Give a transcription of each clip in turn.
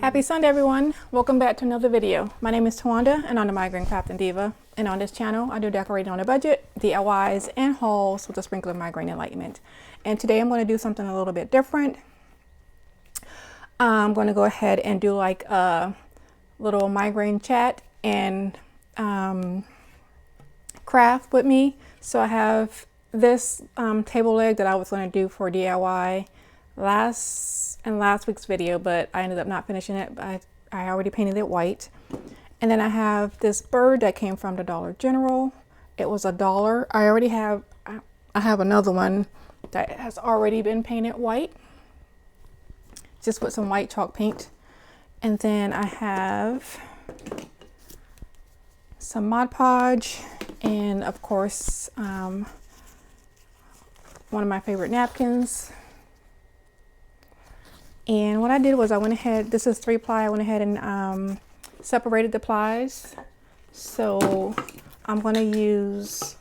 Happy Sunday, everyone. Welcome back to another video. My name is Tawanda, and I'm the Migraine Craft and Diva. And on this channel, I do decorating on a budget, DIYs, and hauls with a sprinkle of migraine enlightenment. And today I'm going to do something a little bit different. I'm going to go ahead and do like a little migraine chat and craft with me. So I have this table leg that I was going to do for DIY last week's video, but I ended up not finishing it. I already painted it white. And then I have this bird that came from the Dollar General. It was $1. I have another one that has already been painted white, just with some white chalk paint. And then I have some Mod Podge, and of course one of my favorite napkins. And what I did was I went ahead, this is 3-ply, I went ahead and separated the plies. So I'm going to use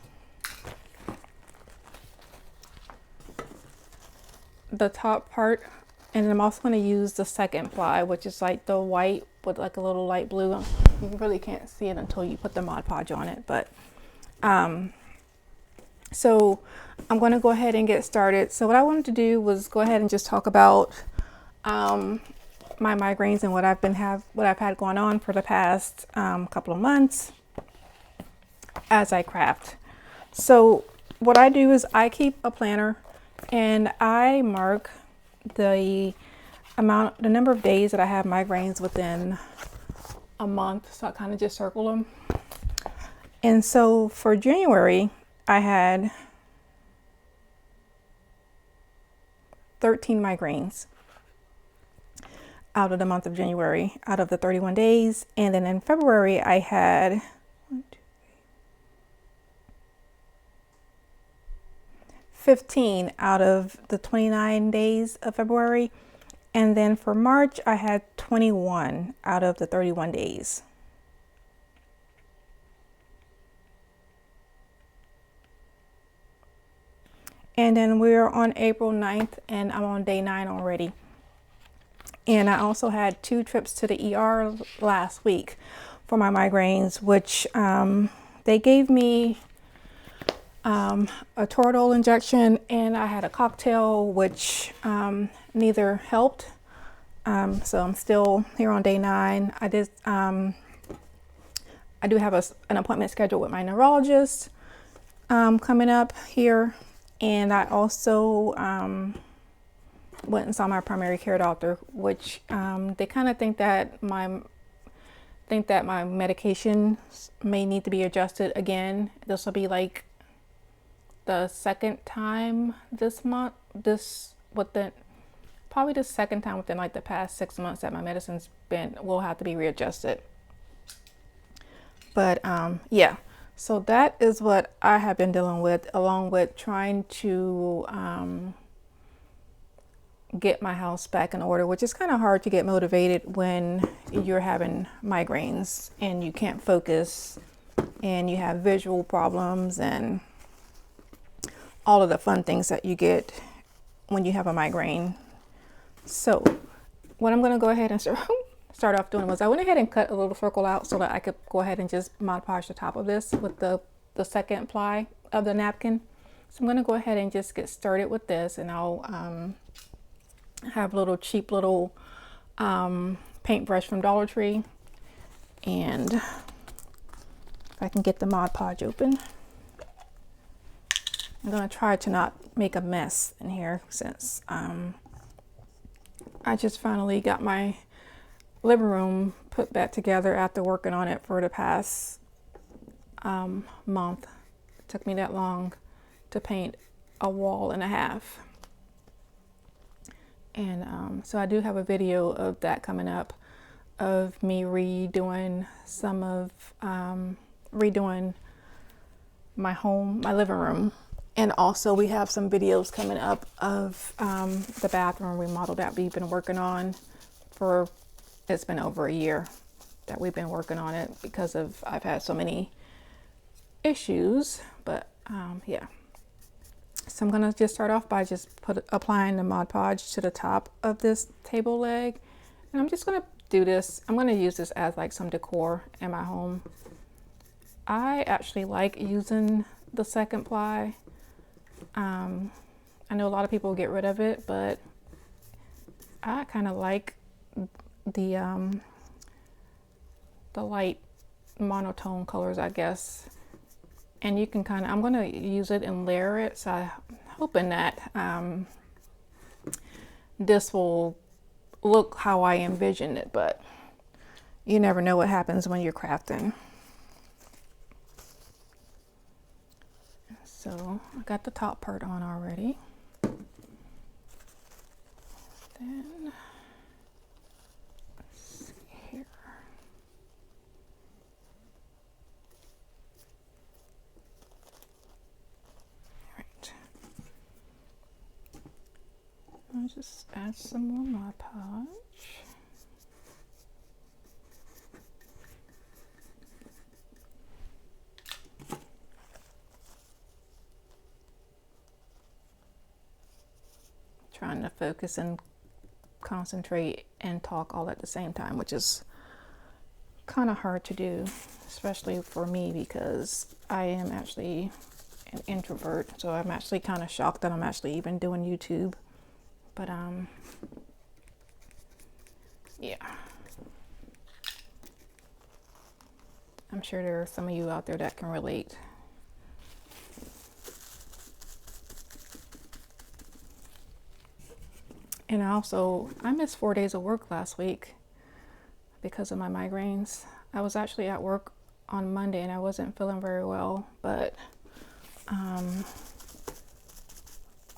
the top part, and then I'm also going to use the second ply, which is like the white with like a little light blue. You really can't see it until you put the Mod Podge on it, but so I'm going to go ahead and get started. So what I wanted to do was go ahead and just talk about my migraines and what I've had going on for the past couple of months as I craft. So what I do is I keep a planner and I mark the number of days that I have migraines within a month. So I kind of just circle them. And so for January, I had 13 migraines out of the month of January, out of the 31 days. And then in February, I had 15 out of the 29 days of February. And then for March, I had 21 out of the 31 days. And then we're on April 9th, and I'm on day 9 already. And I also had 2 trips to the ER last week for my migraines, which they gave me a Toradol injection, and I had a cocktail, which neither helped. So I'm still here on day 9. I do have an appointment scheduled with my neurologist coming up here. And I also went and saw my primary care doctor, which they kind of think that my medication may need to be adjusted again. This will be like the second time this month. Probably the second time within like the past 6 months that my medicine's will have to be readjusted. But yeah. So that is what I have been dealing with, along with trying to get my house back in order, which is kind of hard to get motivated when you're having migraines and you can't focus and you have visual problems and all of the fun things that you get when you have a migraine. So what I'm going to go ahead and start off doing was I went ahead and cut a little circle out so that I could go ahead and just Mod Podge the top of this with the second ply of the napkin. So I'm going to go ahead and just get started with this, and I'll have a little cheap little paintbrush from Dollar Tree, and if I can get the Mod Podge open. I'm going to try to not make a mess in here since I just finally got my living room put back together after working on it for the past month. It took me that long to paint a wall and a half. And so I do have a video of that coming up, of me redoing my living room. And also we have some videos coming up of the bathroom remodel that we've been working on for, it's been over a year that we've been working on it because I've had so many issues. But yeah. So I'm gonna just start off by just applying the Mod Podge to the top of this table leg. And I'm just gonna do this. I'm going to use this as like some decor in my home. I actually like using the second ply. I know a lot of people get rid of it, but I kind of like the light monotone colors, I guess. And you can kind of, I'm going to use it and layer it. So I'm hoping that this will look how I envisioned it, but you never know what happens when you're crafting. So I got the top part on already. Then let's see here. All right. I'll just add some more Mod Podge. Trying to focus and concentrate and talk all at the same time, which is kind of hard to do, especially for me because I am actually an introvert. So I'm actually kind of shocked that I'm actually even doing YouTube. But yeah. I'm sure there are some of you out there that can relate. And I missed 4 days of work last week because of my migraines. I was actually at work on Monday and I wasn't feeling very well, but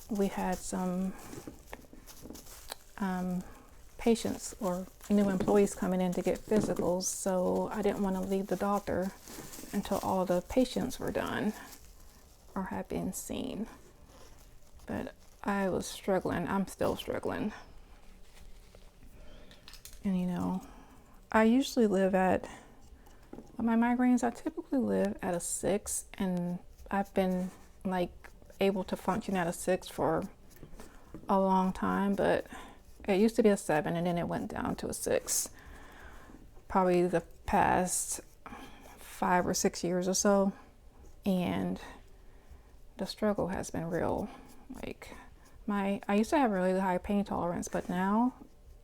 we had some patients or new employees coming in to get physicals, so I didn't want to leave the doctor until all the patients were done or had been seen. But I was struggling. I'm still struggling. And you know, I usually live at, with my migraines, I typically live at a 6, and I've been like able to function at a 6 for a long time, but it used to be a 7 and then it went down to a 6. Probably the past 5 or 6 years or so. And the struggle has been real. Like I used to have really high pain tolerance, but now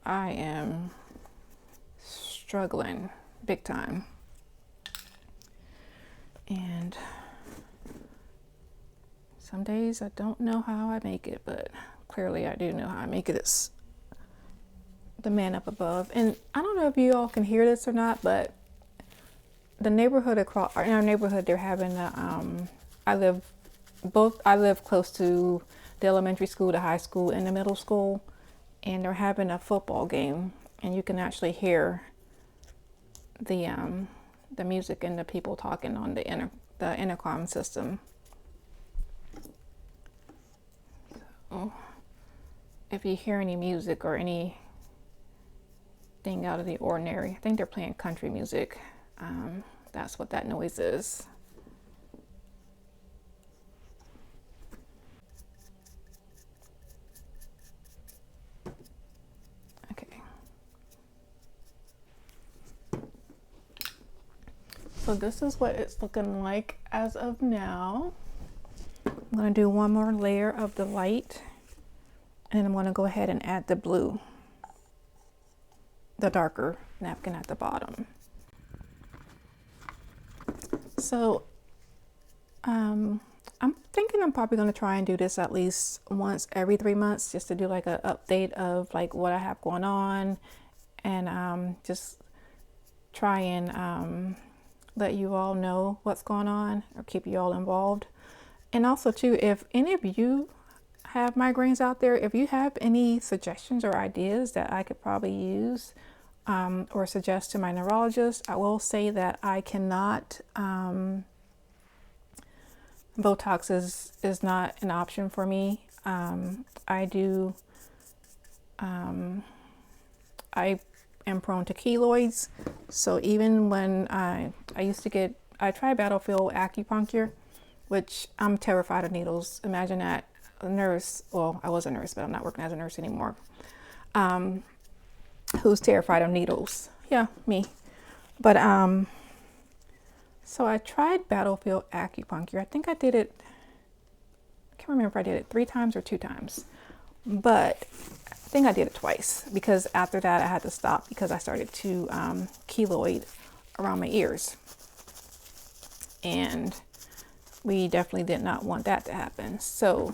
I am struggling big time. And some days I don't know how I make it, but clearly I do know how I make it. It's the man up above. And I don't know if you all can hear this or not, but the neighborhood across in our neighborhood, they're having I live close to the elementary school, the high school, and the middle school, and they're having a football game, and you can actually hear the music and the people talking on the intercom system. So if you hear any music or anything out of the ordinary, I think they're playing country music. That's what that noise is. Okay. So this is what it's looking like as of now. I'm going to do one more layer of the light, and I'm going to go ahead and add the blue, the darker napkin at the bottom. So I'm thinking I'm probably going to try and do this at least once every 3 months, just to do like an update of like what I have going on, and just try and let you all know what's going on or keep you all involved. And also too, if any of you have migraines out there, if you have any suggestions or ideas that I could probably use or suggest to my neurologist, I will say that I cannot, Botox is not an option for me. I am prone to keloids, so even when I tried battlefield acupuncture, which I'm terrified of needles. Imagine that. A nurse, well, I was a nurse, but I'm not working as a nurse anymore. who's terrified of needles. Yeah, me. But so I tried battlefield acupuncture. I think I did it, I can't remember if I did it 3 times or 2 times, but I think I did it twice, because after that I had to stop because I started to keloid around my ears, and we definitely did not want that to happen. So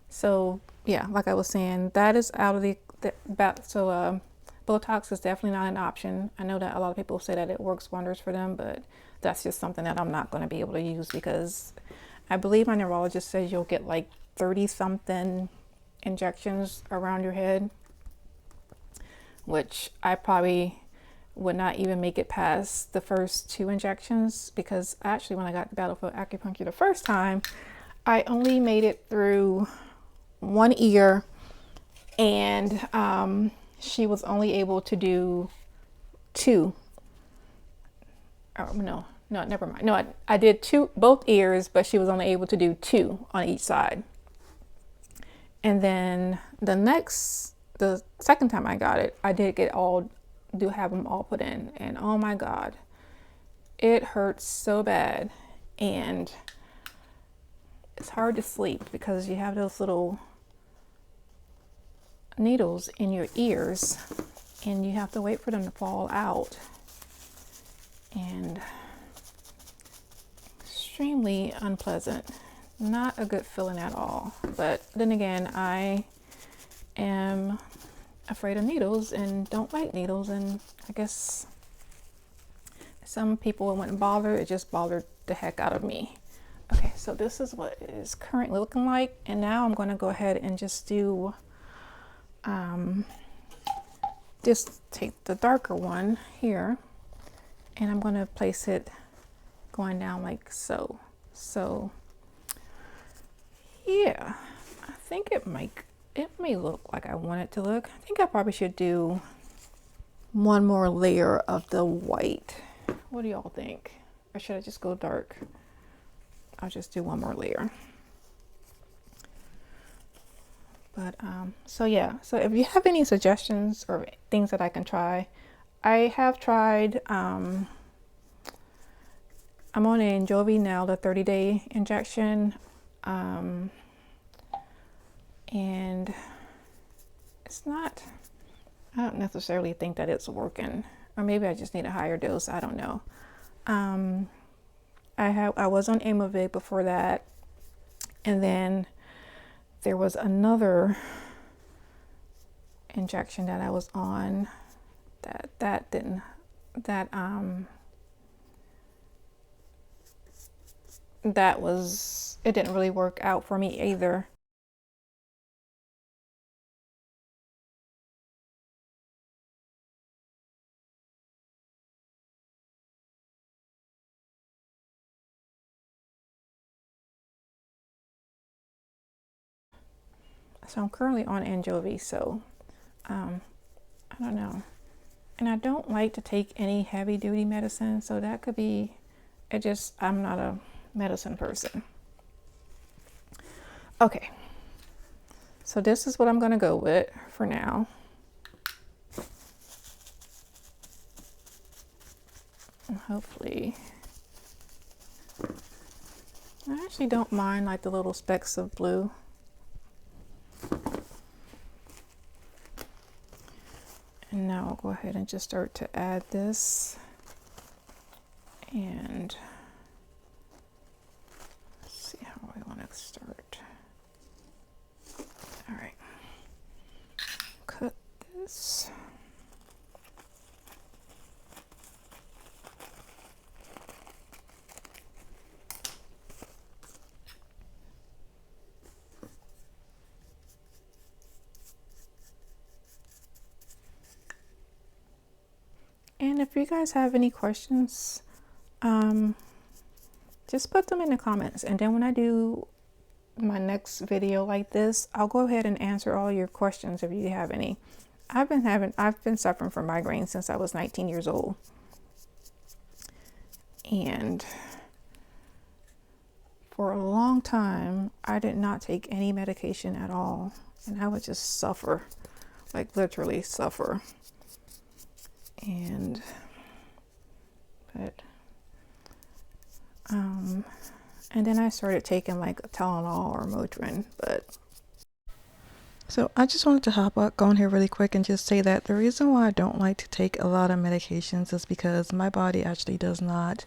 so yeah, like I was saying, that is out of the Botox is definitely not an option. I know that a lot of people say that it works wonders for them, but that's just something that I'm not going to be able to use, because I believe my neurologist says you'll get like 30 something injections around your head, which I probably would not even make it past the first 2 injections, because actually when I got the battlefield acupuncture the first time, I only made it through 1 ear, and she was only able to do 2. Oh, no, never mind. No, I did 2, both ears, but she was only able to do 2 on each side. And then the second time I got it, I did have them all put in, and oh my God, it hurts so bad, and it's hard to sleep because you have those little needles in your ears, and you have to wait for them to fall out, and extremely unpleasant. Not a good feeling at all. But then again, I am afraid of needles and don't like needles, and I guess some people wouldn't bother. It just bothered the heck out of me. Okay, so this is what it is currently looking like, and now I'm going to go ahead and just do just take the darker one here, and I'm going to place it going down like so. So yeah, I think it may look like I want it to look. I think I probably should do one more layer of the white. What do y'all think? Or should I just go dark? I'll just do one more layer. But so yeah, so if you have any suggestions or things that I can try, I have tried, I'm on an Anjovi now, the 30-day injection, and it's not, I don't necessarily think that it's working, or maybe I just need a higher dose, I don't know. I was on Aimovig before that, and then there was another injection that I was on that didn't really work out for me either. So I'm currently on Anjovi, so I don't know. And I don't like to take any heavy duty medicine, so that could be it. Just, I'm not a medicine person. Okay, so this is what I'm going to go with for now. And hopefully, I actually don't mind like the little specks of blue. And now I'll go ahead and just start to add this, and let's see how I want to start. All right, cut this. And if you guys have any questions, just put them in the comments, and then when I do my next video like this, I'll go ahead and answer all your questions if you have any. I've been suffering from migraines since I was 19 years old, and for a long time, I did not take any medication at all, and I would just suffer, like literally suffer. And and then I started taking like a Tylenol or Motrin, but so I just wanted to go on here really quick and just say that the reason why I don't like to take a lot of medications is because my body actually does not,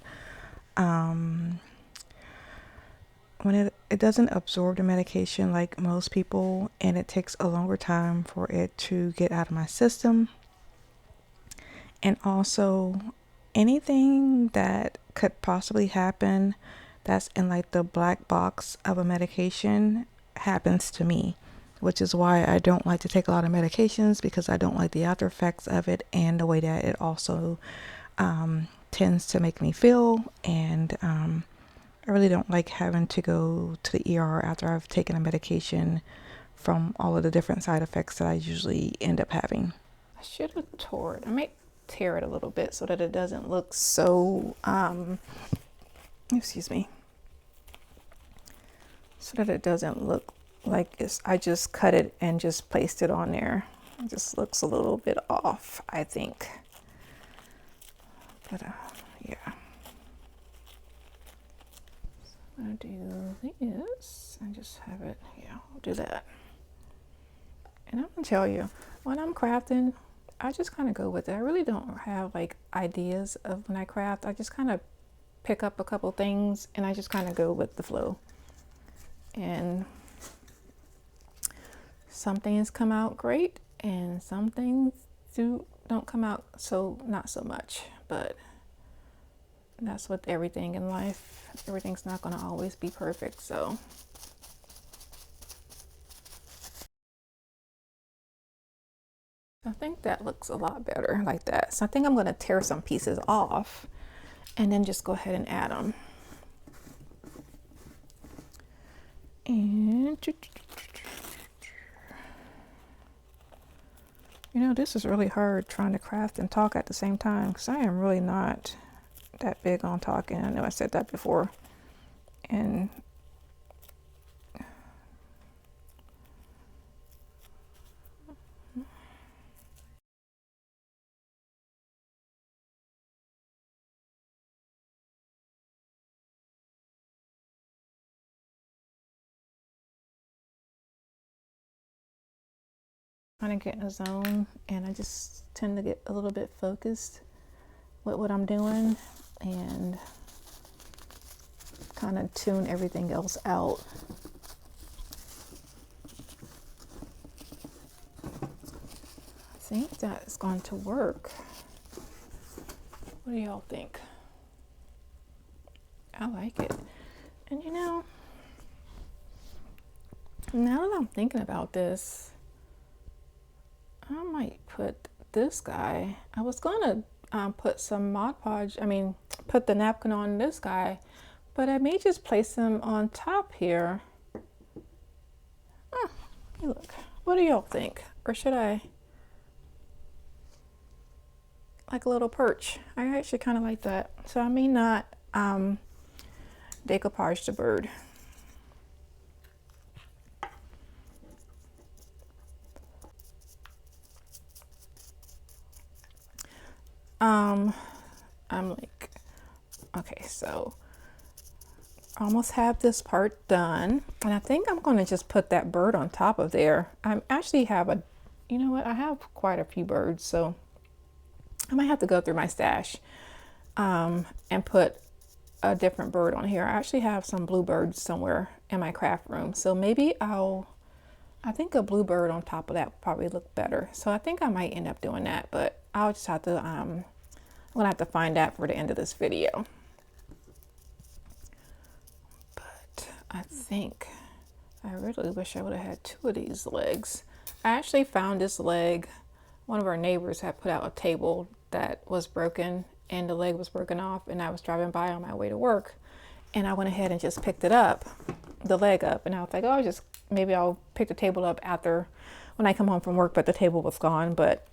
when it doesn't absorb the medication like most people, and it takes a longer time for it to get out of my system. And also anything that could possibly happen that's in like the black box of a medication happens to me, which is why I don't like to take a lot of medications, because I don't like the after effects of it and the way that it also tends to make me feel. And I really don't like having to go to the ER after I've taken a medication from all of the different side effects that I usually end up having. I should have tore it. I might tear it a little bit so that it doesn't look so excuse me, so that it doesn't look like I just cut it and just placed it on there. It just looks a little bit off, I think. But yeah, I'm gonna do this and just have it. Yeah, I'll do that. And I'm gonna tell you, when I'm crafting, I just kind of go with it. I really don't have like ideas of when I craft. I just kind of pick up a couple things and I just kind of go with the flow. And some things come out great and some things don't come out so not so much. But that's with everything in life. Everything's not going to always be perfect. So I think that looks a lot better like that. So I think I'm going to tear some pieces off and then just go ahead and add them. And you know, this is really hard trying to craft and talk at the same time, because I am really not that big on talking. I know I said that before. And kind of get in a zone, and I just tend to get a little bit focused with what I'm doing and kind of tune everything else out. I think that's going to work. What do y'all think? I like it. And you know, now that I'm thinking about this, I might put this guy. I was gonna put some Mod Podge, put the napkin on this guy, but I may just place him on top here. Oh, hey look, what do y'all think? Or should I, like a little perch? I actually kind of like that. So I may not decoupage the bird. I'm like, okay, so I almost have this part done, and I think I'm going to just put that bird on top of there. I actually have you know what, I have quite a few birds, so I might have to go through my stash and put a different bird on here. I actually have some bluebirds somewhere in my craft room, so maybe I think a bluebird on top of that would probably look better. So I think I might end up doing that, but I'll just have to I'm gonna have to find that for the end of this video. But I think I really wish I would have had two of these legs. I actually found this leg. One of our neighbors had put out a table that was broken, and the leg was broken off, and I was driving by on my way to work, and I went ahead and just picked it up, the leg up, and I was like, oh, maybe I'll pick the table up after when I come home from work, but the table was gone. But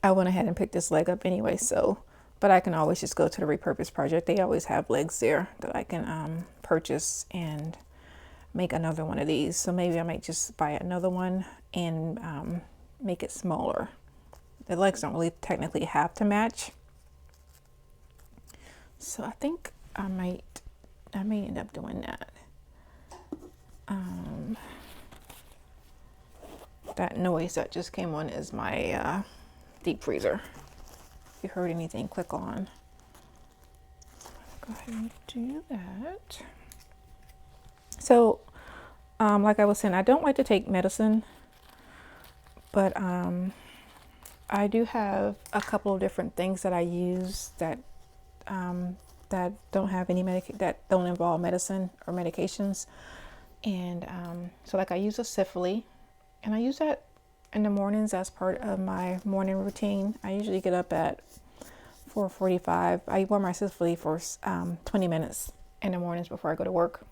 I went ahead and picked this leg up anyway, so, but I can always just go to the repurpose project. They always have legs there that I can purchase and make another one of these. So maybe I might just buy another one and make it smaller. The legs don't really technically have to match. So I think I may end up doing that. That noise that just came on is my deep freezer. If you heard anything, click on. Go ahead and do that. So, like I was saying, I don't like to take medicine, but I do have a couple of different things that I use that that don't have any that don't involve medicine or medications. And so like I use a Sifley, and I use that in the mornings as part of my morning routine. I usually get up at 4:45. I wear my Sifley for 20 minutes in the mornings before I go to work.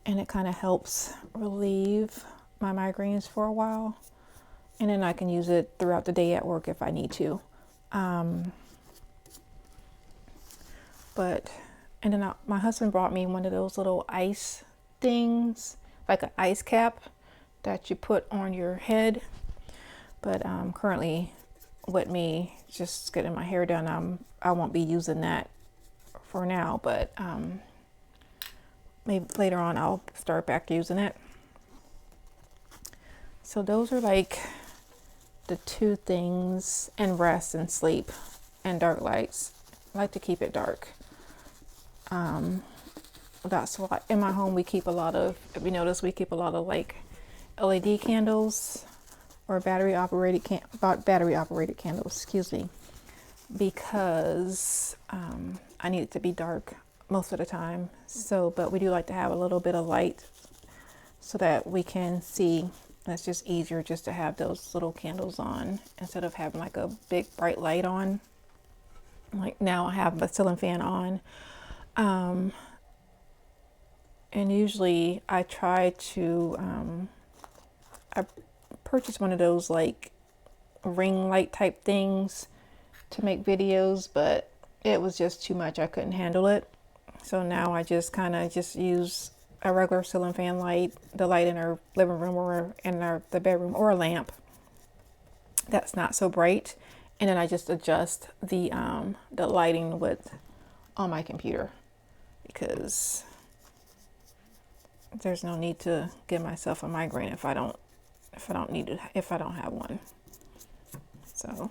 And it kind of helps relieve my migraines for a while. And then I can use it throughout the day at work if I need to. And then my husband brought me one of those little ice things, like an ice cap that you put on your head. But currently, with me just getting my hair done, I won't be using that for now. But maybe later on I'll start back using it. So those are like the two things, and rest and sleep and dark lights. I like to keep it dark. That's why in my home we keep a lot of, if you notice, we keep a lot of like LED candles or battery operated candles, excuse me, because I need it to be dark most of the time. So, but we do like to have a little bit of light so that we can see. It's just easier just to have those little candles on instead of having like a big bright light on. Like now I have a ceiling fan on. And usually I try to, I purchased one of those like ring light type things to make videos, but it was just too much. I couldn't handle it. So now I just kind of just use a regular ceiling fan light, the light in our living room or in the bedroom, or a lamp that's not so bright. And then I just adjust the lighting on my computer, because there's no need to give myself a migraine if I don't have one. So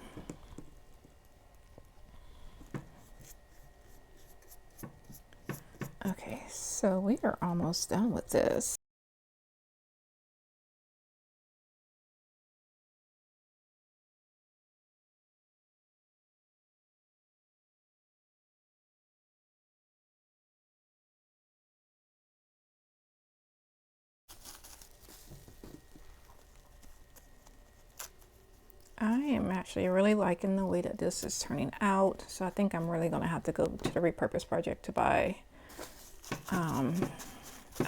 okay, so we are almost done with this. I am actually really liking the way that this is turning out. So I think I'm really going to have to go to the repurpose project to buy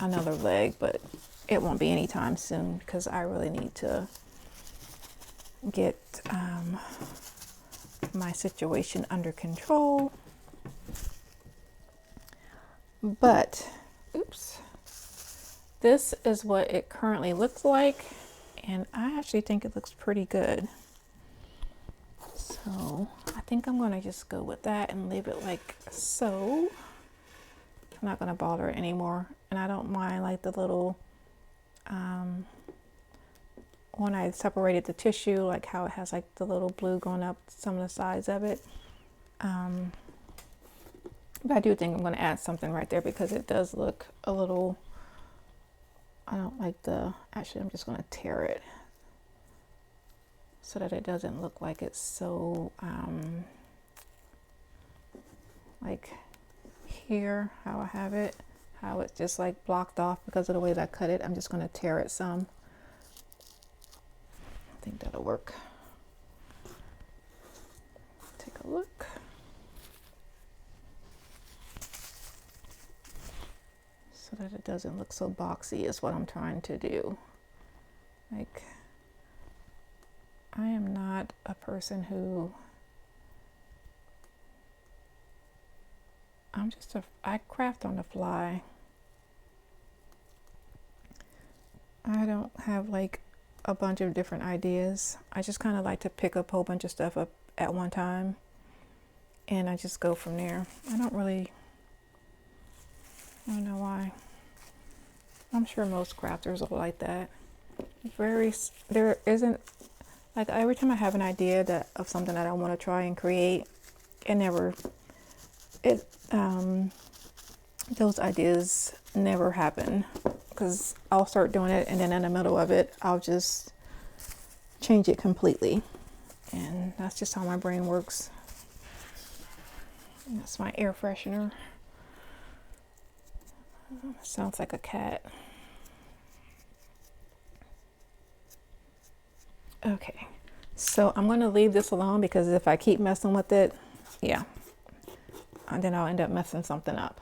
another leg, but it won't be anytime soon because I really need to get my situation under control. But oops, this is what it currently looks like, and I actually think it looks pretty good. So I think I'm going to just go with that and leave it like so. I'm not going to bother it anymore. And I don't mind like the little, when I separated the tissue, like how it has like the little blue going up some of the sides of it. But I do think I'm going to add something right there because it does look a little, I don't like actually I'm just going to tear it so that it doesn't look like it's so, like here, how I have it, how it's just like blocked off because of the way that I cut it. I'm just going to tear it some. I think that'll work. Take a look. So that it doesn't look so boxy is what I'm trying to do. Like, I am not a person who I craft on the fly. I don't have like a bunch of different ideas. I just kind of like to pick up a whole bunch of stuff up at one time, and I just go from there. I don't know why. I'm sure most crafters are like that. There isn't, like, every time I have an idea of something that I want to try and create, those ideas never happen, because I'll start doing it and then in the middle of it I'll just change it completely, and that's just how my brain works. And that's my air freshener. Sounds like a cat. Okay, so I'm going to leave this alone, because if I keep messing with it, yeah, and then I'll end up messing something up.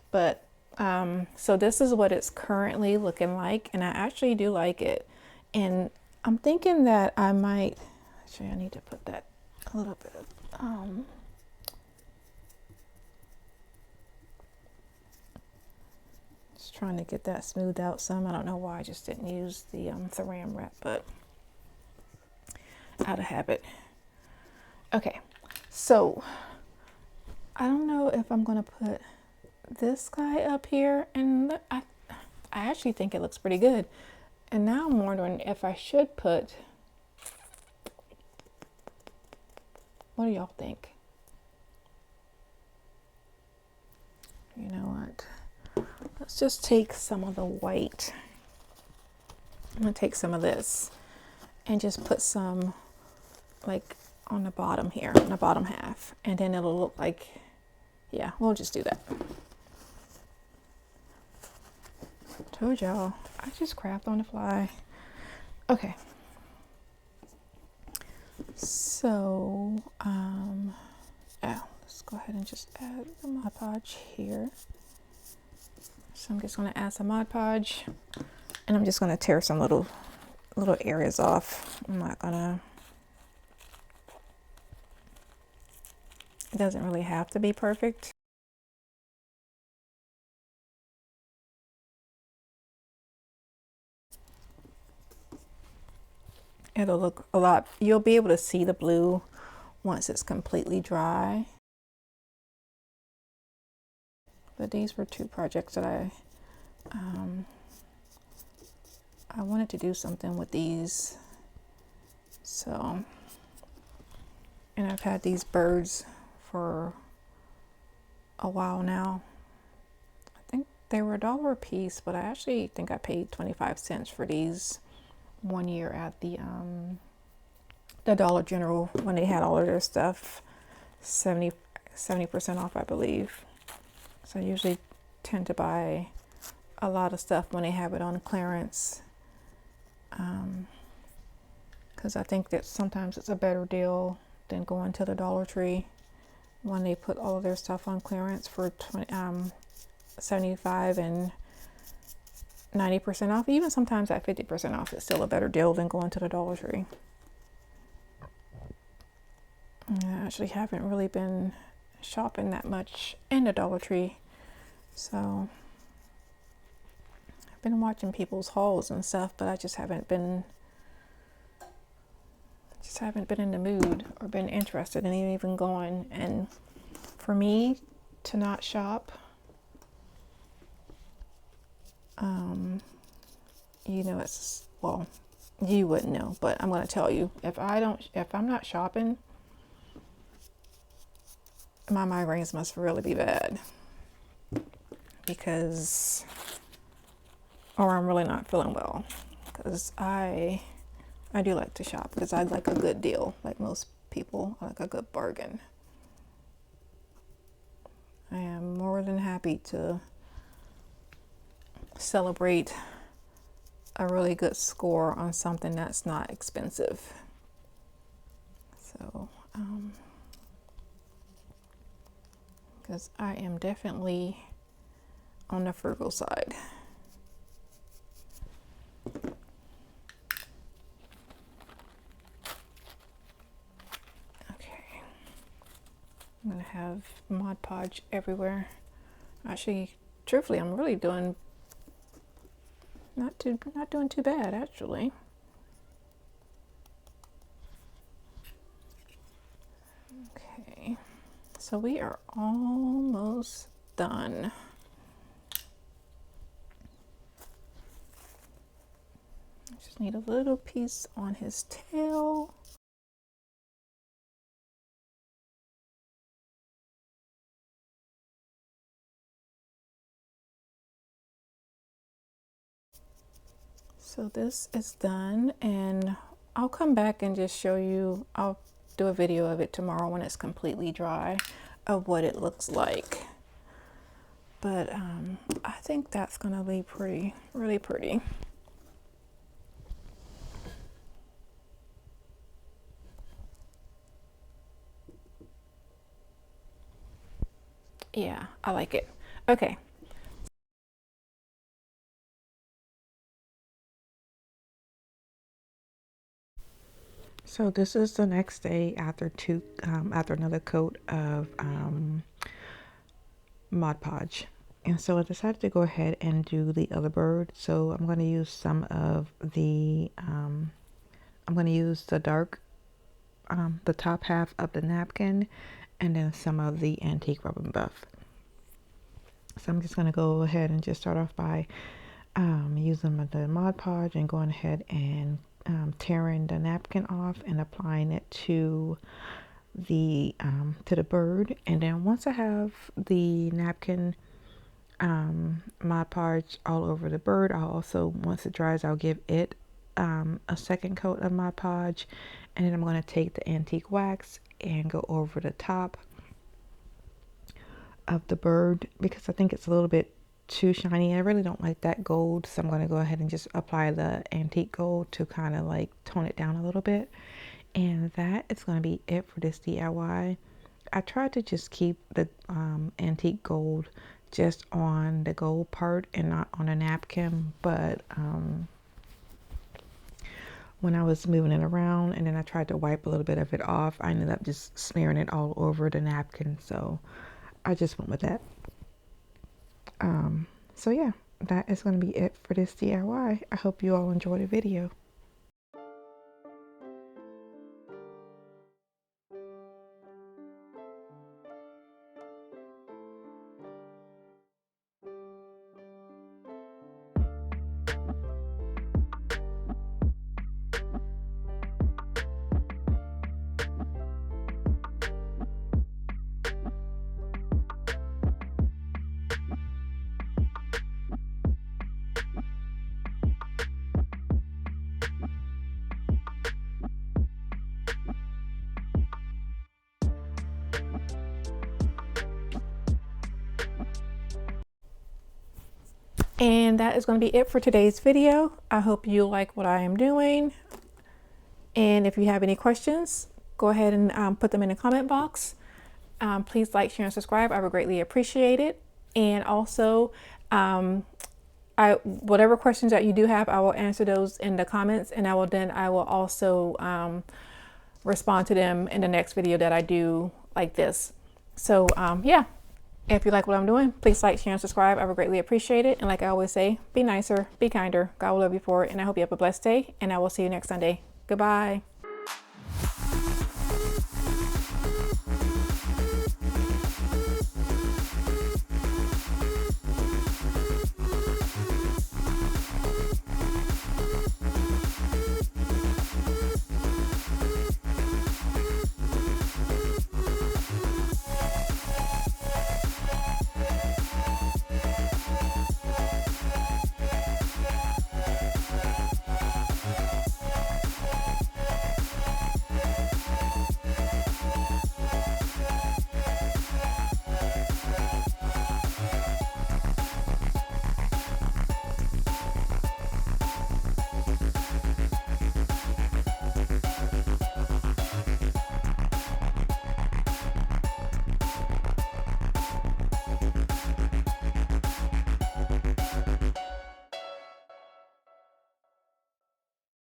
But so this is what it's currently looking like, and I actually do like it. And I'm thinking that I might, actually I need to put that a little bit of, just trying to get that smoothed out some. I don't know why I just didn't use the saran wrap, but out of habit. Okay, so I don't know if I'm gonna put this guy up here, and I actually think it looks pretty good. And now I'm wondering if I should put, what do y'all think? You know what? Let's just take some of the white. I'm gonna take some of this and just put some like on the bottom here, on the bottom half, and then it'll look like, yeah, we'll just do that. Told y'all, I just craft on the fly. Okay. So, let's go ahead and just add the Mod Podge here. So I'm just going to add some Mod Podge, and I'm just going to tear some little areas off. I'm not gonna. It doesn't really have to be perfect. It'll look a lot, you'll be able to see the blue once it's completely dry. But these were two projects that I wanted to do something with these. So, and I've had these birds for a while now. I think they were $1 a piece, but I actually think I paid 25 cents for these one year at the Dollar General, when they had all of their stuff 70% off, I believe. So I usually tend to buy a lot of stuff when they have it on clearance, because I think that sometimes it's a better deal than going to the Dollar Tree when they put all of their stuff on clearance for 75 and 90% off. Even sometimes at 50% off, it's still a better deal than going to the Dollar Tree. I actually haven't really been shopping that much in the Dollar Tree, so I've been watching people's hauls and stuff, but I just haven't been in the mood or been interested in even going. And for me to not shop, you know, it's, well, you wouldn't know, but I'm going to tell you, if I'm not shopping, my migraines must really be bad, because, or I'm really not feeling well, because I do like to shop, because I like a good deal. Like most people, I like a good bargain. I am more than happy to celebrate a really good score on something that's not expensive. So, because I am definitely on the frugal side. gonna have Mod Podge everywhere. Actually, truthfully, I'm really doing not doing too bad actually. Okay, so we are almost done. Just need a little piece on his tail. So this is done, and I'll come back and just show you, I'll do a video of it tomorrow when it's completely dry of what it looks like. But I think that's gonna be pretty, really pretty. Yeah, I like it. Okay. So this is the next day after after another coat of Mod Podge. And so I decided to go ahead and do the other bird. So I'm going to use some of the, I'm going to use the dark, the top half of the napkin, and then some of the antique rubber buff. So I'm just going to go ahead and just start off by using the Mod Podge and going ahead and tearing the napkin off and applying it to the bird. And then once I have the napkin Mod Podge all over the bird, I'll also, once it dries, I'll give it a second coat of Mod Podge, and then I'm going to take the antique wax and go over the top of the bird because I think it's a little bit too shiny. I really don't like that gold, so I'm going to go ahead and just apply the antique gold to kind of like tone it down a little bit. And that is going to be it for this DIY. I tried to just keep the antique gold just on the gold part and not on a napkin, but when I was moving it around and then I tried to wipe a little bit of it off, I ended up just smearing it all over the napkin, so I just went with that. So yeah, that is going to be it for this DIY. I hope you all enjoyed the video. And that is going to be it for today's video. I hope you like what I am doing. And if you have any questions, go ahead and put them in the comment box. Please like, share, and subscribe. I would greatly appreciate it. And also, whatever questions that you do have, I will answer those in the comments, and I will also respond to them in the next video that I do like this. So yeah. If you like what I'm doing, please like, share, and subscribe. I would greatly appreciate it. And like I always say, be nicer, be kinder. God will love you for it. And I hope you have a blessed day. And I will see you next Sunday. Goodbye.